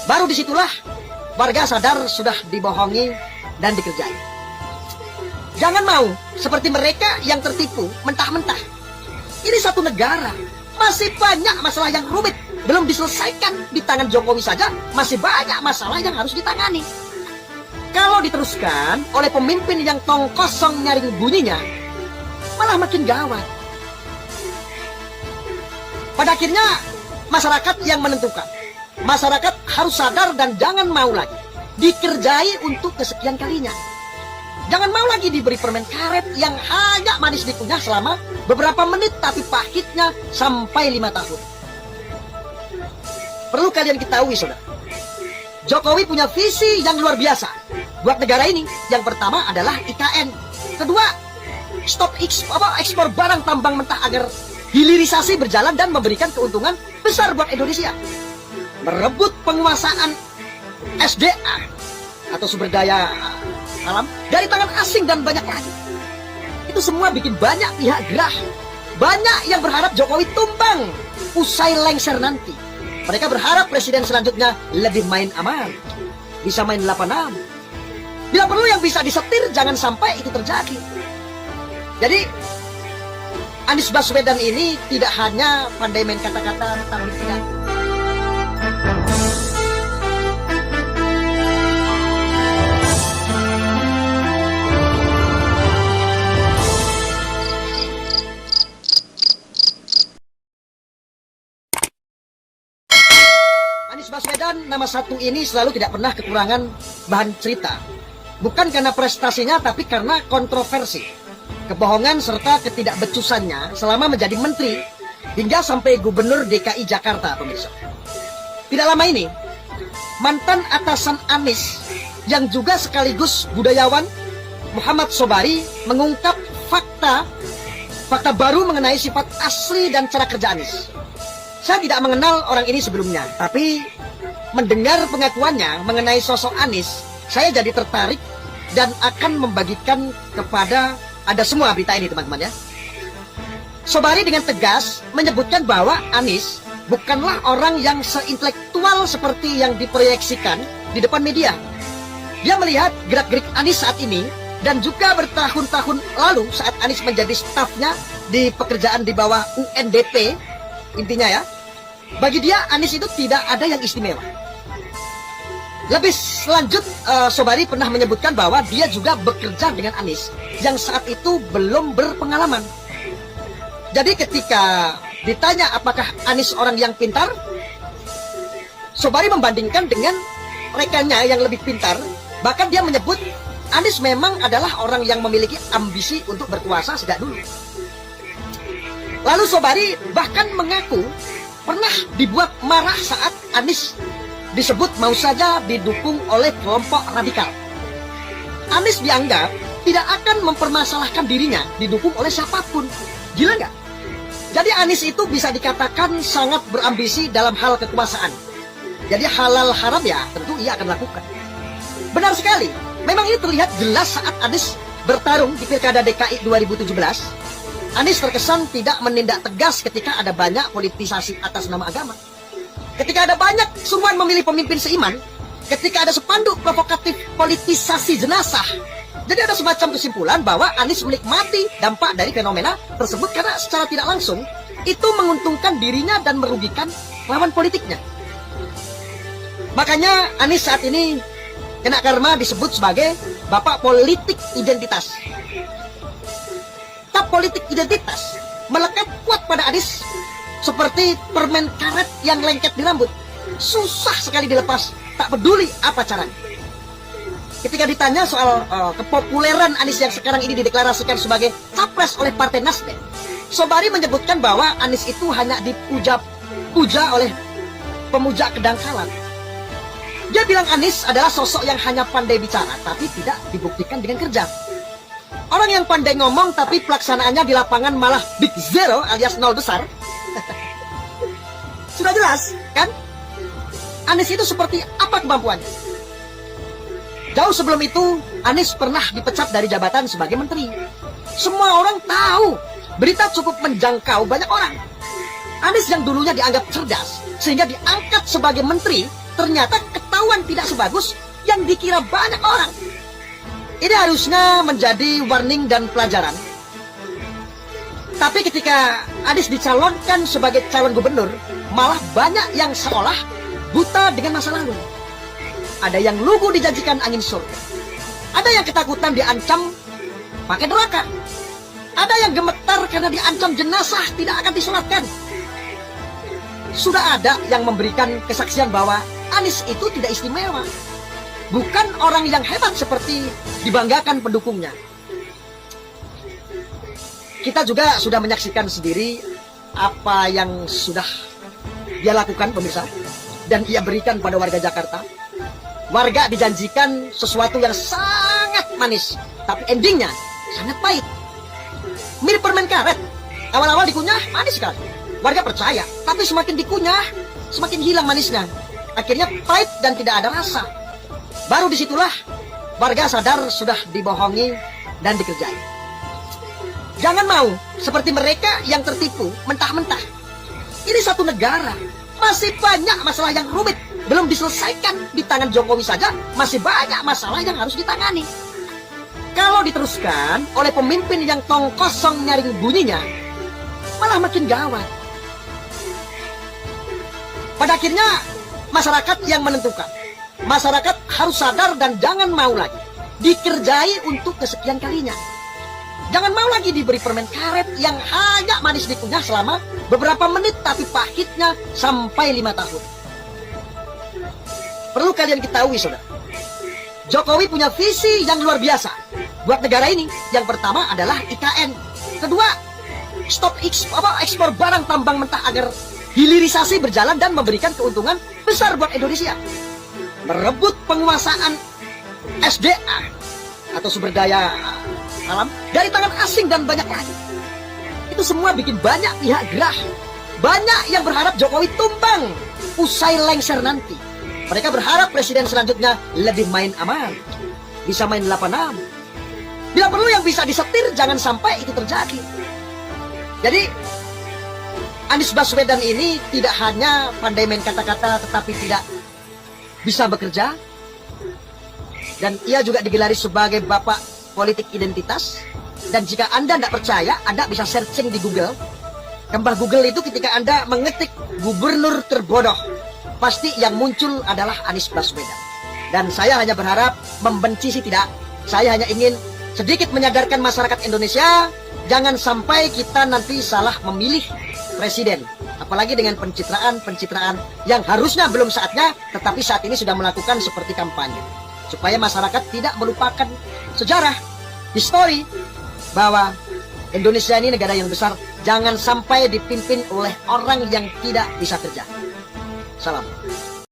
Baru disitulah warga sadar sudah dibohongi dan dikerjai. Jangan mau seperti mereka yang tertipu mentah-mentah. Ini satu negara, masih banyak masalah yang rumit, belum diselesaikan. Di tangan Jokowi saja masih banyak masalah yang harus ditangani. Kalau diteruskan oleh pemimpin yang tong kosong nyaring bunyinya, malah makin gawat. Pada akhirnya masyarakat yang menentukan. Masyarakat harus sadar dan jangan mau lagi dikerjai untuk kesekian kalinya. Jangan mau lagi diberi permen karet yang hanya manis dikunyah selama beberapa menit tapi pahitnya sampai 5 tahun. Perlu kalian ketahui, saudara, Jokowi punya visi yang luar biasa buat negara ini. Yang pertama adalah IKN. Kedua, stop ekspor barang tambang mentah agar hilirisasi berjalan dan memberikan keuntungan besar buat Indonesia. Merebut penguasaan SDA atau sumber daya alam dari tangan asing dan banyak lagi. Itu semua bikin banyak pihak gerah. Banyak yang berharap Jokowi tumbang usai lengser nanti. Mereka berharap presiden selanjutnya lebih main aman, bisa main 86. Bila perlu yang bisa disetir, jangan sampai itu terjadi. Jadi Anies Baswedan ini tidak hanya pandai main kata-kata tentang tidak. Anies Baswedan nama satu ini selalu tidak pernah kekurangan bahan cerita. Bukan karena prestasinya, tapi karena kontroversi, kebohongan serta ketidakbecusannya selama menjadi menteri hingga sampai gubernur DKI Jakarta, pemirsa. Tidak lama ini, mantan atasan Anies yang juga sekaligus budayawan Muhammad Sobari mengungkap fakta baru mengenai sifat asli dan cara kerja Anies. Saya tidak mengenal orang ini sebelumnya, tapi mendengar pengakuannya mengenai sosok Anies, saya jadi tertarik dan akan membagikan kepada Anda semua berita ini, teman-teman ya. Sobari dengan tegas menyebutkan bahwa Anies bukanlah orang yang seintelektual seperti yang diproyeksikan di depan media. Dia melihat gerak-gerik Anies saat ini dan juga bertahun-tahun lalu saat Anies menjadi stafnya di pekerjaan di bawah UNDP. Intinya ya, bagi dia Anies itu tidak ada yang istimewa. Lebih lanjut, Sobari pernah menyebutkan bahwa dia juga bekerja dengan Anies yang saat itu belum berpengalaman. Jadi ketika ditanya apakah Anies orang yang pintar, Sobari membandingkan dengan rekannya yang lebih pintar. Bahkan dia menyebut Anies memang adalah orang yang memiliki ambisi untuk berkuasa sejak dulu. Lalu Sobari bahkan mengaku pernah dibuat marah saat Anies disebut mau saja didukung oleh kelompok radikal. Anies dianggap tidak akan mempermasalahkan dirinya didukung oleh siapapun. Gila nggak? Jadi Anies itu bisa dikatakan sangat berambisi dalam hal kekuasaan. Jadi halal haram ya tentu ia akan lakukan. Benar sekali, memang ini terlihat jelas saat Anies bertarung di Pilkada DKI 2017. Anies terkesan tidak menindak tegas ketika ada banyak politisasi atas nama agama. Ketika ada banyak seruan memilih pemimpin seiman, ketika ada spanduk provokatif politisasi jenazah. Jadi ada semacam kesimpulan bahwa Anies menikmati dampak dari fenomena tersebut karena secara tidak langsung itu menguntungkan dirinya dan merugikan lawan politiknya. Makanya Anies saat ini kena karma disebut sebagai bapak politik identitas. Politik identitas melekat kuat pada Anies seperti permen karet yang lengket di rambut. Susah sekali dilepas, tak peduli apa caranya. Ketika ditanya soal kepopuleran Anies yang sekarang ini dideklarasikan sebagai capres oleh Partai Nasdem, Sobari menyebutkan bahwa Anies itu hanya dipuja oleh pemuja kedangkalan. Dia bilang Anies adalah sosok yang hanya pandai bicara tapi tidak dibuktikan dengan kerja. Orang yang pandai ngomong tapi pelaksanaannya di lapangan malah big zero alias nol besar. Sudah jelas, kan? Anies itu seperti apa kemampuannya? Jauh sebelum itu, Anies pernah dipecat dari jabatan sebagai menteri. Semua orang tahu, berita cukup menjangkau banyak orang. Anies yang dulunya dianggap cerdas, sehingga diangkat sebagai menteri, ternyata ketahuan tidak sebagus yang dikira banyak orang. Ini harusnya menjadi warning dan pelajaran. Tapi ketika Anies dicalonkan sebagai calon gubernur, malah banyak yang seolah buta dengan masa lalu. Ada yang lugu dijanjikan angin surga. Ada yang ketakutan diancam pakai neraka. Ada yang gemetar karena diancam jenazah tidak akan disolatkan. Sudah ada yang memberikan kesaksian bahwa Anies itu tidak istimewa. Bukan orang yang hebat seperti dibanggakan pendukungnya. Kita juga sudah menyaksikan sendiri apa yang sudah dia lakukan, pemirsa, dan ia berikan pada warga Jakarta. Warga dijanjikan sesuatu yang sangat manis, tapi endingnya sangat pahit. Mirip permen karet. Awal-awal dikunyah manis sekali. Warga percaya, tapi semakin dikunyah, semakin hilang manisnya. Akhirnya pahit dan tidak ada rasa. Baru disitulah warga sadar sudah dibohongi dan dikerjai. Jangan mau seperti mereka yang tertipu mentah-mentah. Ini satu negara, masih banyak masalah yang rumit belum diselesaikan. Di tangan Jokowi saja masih banyak masalah yang harus ditangani. Kalau diteruskan oleh pemimpin yang tong kosong nyaring bunyinya, malah makin gawat. Pada akhirnya masyarakat yang menentukan. Masyarakat harus sadar dan jangan mau lagi dikerjai untuk kesekian kalinya. Jangan mau lagi diberi permen karet yang hanya manis dikunyah selama beberapa menit, tapi pahitnya sampai 5 tahun. Perlu kalian ketahui, saudara. Jokowi punya visi yang luar biasa buat negara ini. Yang pertama adalah IKN. Kedua, stop ekspor barang tambang mentah agar hilirisasi berjalan dan memberikan keuntungan besar buat Indonesia. Merebut penguasaan SDA atau sumber daya alam dari tangan asing dan banyak lagi. Itu semua bikin banyak pihak gerah. Banyak yang berharap Jokowi tumbang usai lengser nanti. Mereka berharap presiden selanjutnya lebih main aman, bisa main 8-6. Bila perlu yang bisa disetir, jangan sampai itu terjadi. Jadi Anies Baswedan ini tidak hanya pandai main kata-kata, tetapi tidak bisa bekerja. Dan ia juga digelari sebagai bapak politik identitas. Dan jika Anda tidak percaya, Anda bisa searching di Google. Kembang Google itu ketika Anda mengetik gubernur terbodoh, pasti yang muncul adalah Anies Baswedan. Dan saya hanya berharap, membenci sih tidak, saya hanya ingin sedikit menyadarkan masyarakat Indonesia, jangan sampai kita nanti salah memilih presiden. Apalagi dengan pencitraan yang harusnya belum saatnya, tetapi saat ini sudah melakukan seperti kampanye. Supaya masyarakat tidak melupakan sejarah, histori, bahwa Indonesia ini negara yang besar, jangan sampai dipimpin oleh orang yang tidak bisa kerja. Salam.